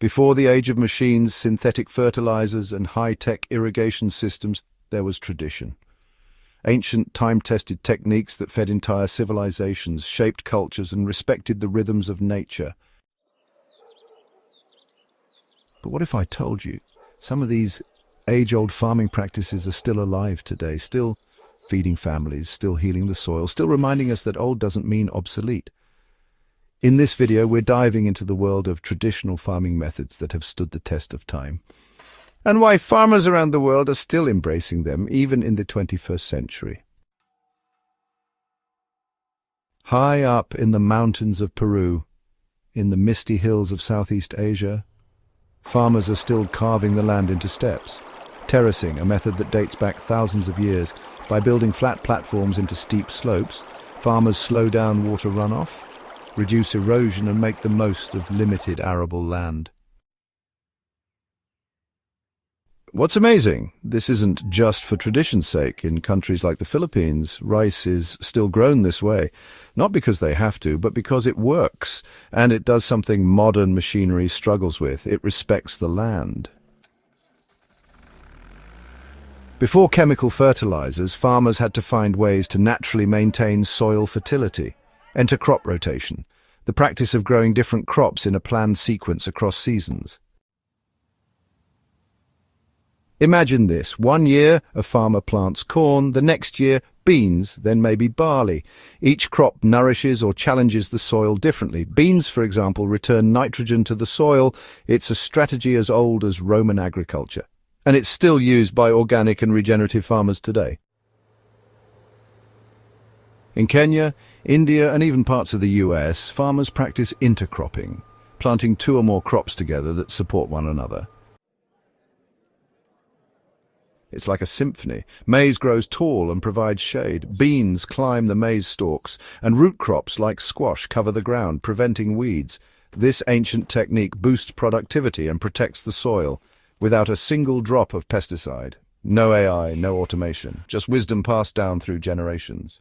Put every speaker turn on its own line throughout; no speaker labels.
Before the age of machines, synthetic fertilizers, and high-tech irrigation systems, there was tradition. Ancient, time-tested techniques that fed entire civilizations, shaped cultures, and respected the rhythms of nature. But what if I told you some of these age-old farming practices are still alive today, still feeding families, still healing the soil, still reminding us that old doesn't mean obsolete? In this video, we're diving into the world of traditional farming methods that have stood the test of time, and why farmers around the world are still embracing them, even in the 21st century. High up in the mountains of Peru, in the misty hills of Southeast Asia, farmers are still carving the land into steps. Terracing, a method that dates back thousands of years. By building flat platforms into steep slopes, farmers slow down water runoff, reduce erosion, and make the most of limited arable land. What's amazing, this isn't just for tradition's sake. In countries like the Philippines, rice is still grown this way, not because they have to, but because it works, and it does something modern machinery struggles with. It respects the land. Before chemical fertilizers, farmers had to find ways to naturally maintain soil fertility. Enter crop rotation, the practice of growing different crops in a planned sequence across seasons. Imagine this. One year, a farmer plants corn, the next year, beans, then maybe barley. Each crop nourishes or challenges the soil differently. Beans, for example, return nitrogen to the soil. It's a strategy as old as Roman agriculture, and it's still used by organic and regenerative farmers today. In Kenya, India, and even parts of the US, farmers practice intercropping, planting two or more crops together that support one another. It's like a symphony. Maize grows tall and provides shade. Beans climb the maize stalks, and root crops like squash cover the ground, preventing weeds. This ancient technique boosts productivity and protects the soil without a single drop of pesticide. No AI, no automation, just wisdom passed down through generations.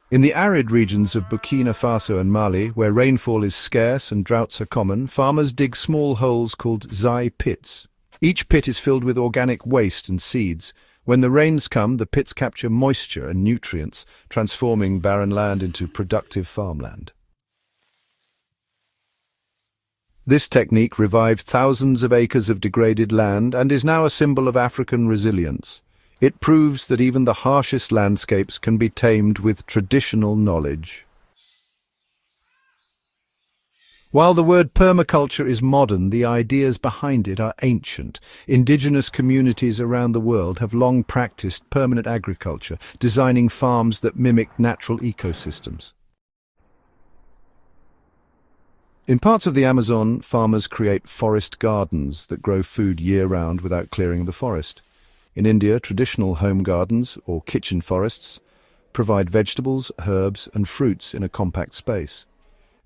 In the arid regions of Burkina Faso and Mali, where rainfall is scarce and droughts are common, farmers dig small holes called zai pits. Each pit is filled with organic waste and seeds. When the rains come, the pits capture moisture and nutrients, transforming barren land into productive farmland. This technique revived thousands of acres of degraded land and is now a symbol of African resilience. It proves that even the harshest landscapes can be tamed with traditional knowledge. While the word permaculture is modern, the ideas behind it are ancient. Indigenous communities around the world have long practiced permanent agriculture, designing farms that mimic natural ecosystems. In parts of the Amazon, farmers create forest gardens that grow food year-round without clearing the forest. In India, traditional home gardens, or kitchen forests, provide vegetables, herbs, and fruits in a compact space.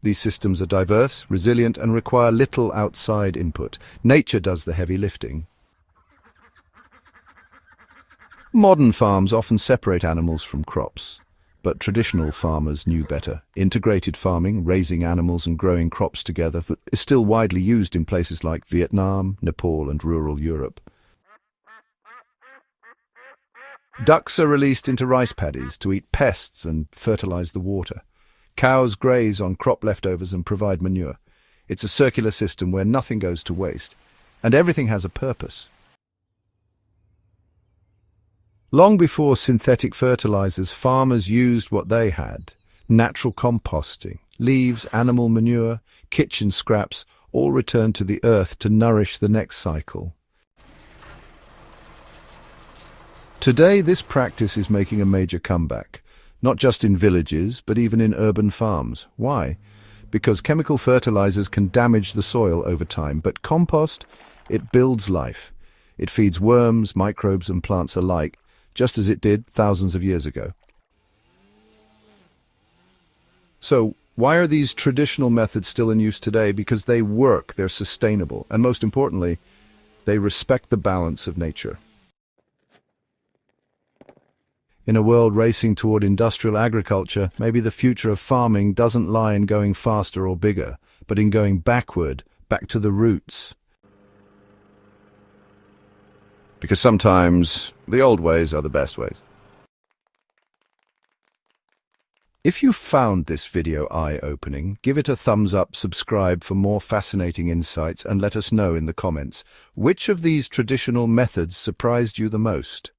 These systems are diverse, resilient, and require little outside input. Nature does the heavy lifting. Modern farms often separate animals from crops, but traditional farmers knew better. Integrated farming, raising animals and growing crops together, is still widely used in places like Vietnam, Nepal, and rural Europe. Ducks are released into rice paddies to eat pests and fertilize the water. Cows graze on crop leftovers and provide manure. It's a circular system where nothing goes to waste, and everything has a purpose. Long before synthetic fertilizers, farmers used what they had: natural composting, leaves, animal manure, kitchen scraps, all returned to the earth to nourish the next cycle. Today, this practice is making a major comeback, not just in villages, but even in urban farms. Why? Because chemical fertilizers can damage the soil over time, but compost, it builds life. It feeds worms, microbes, and plants alike, just as it did thousands of years ago. So, why are these traditional methods still in use today? Because they work, they're sustainable, and most importantly, they respect the balance of nature. In a world racing toward industrial agriculture, maybe the future of farming doesn't lie in going faster or bigger, but in going backward, back to the roots. Because sometimes the old ways are the best ways. If you found this video eye-opening, give it a thumbs up, subscribe for more fascinating insights, and let us know in the comments which of these traditional methods surprised you the most.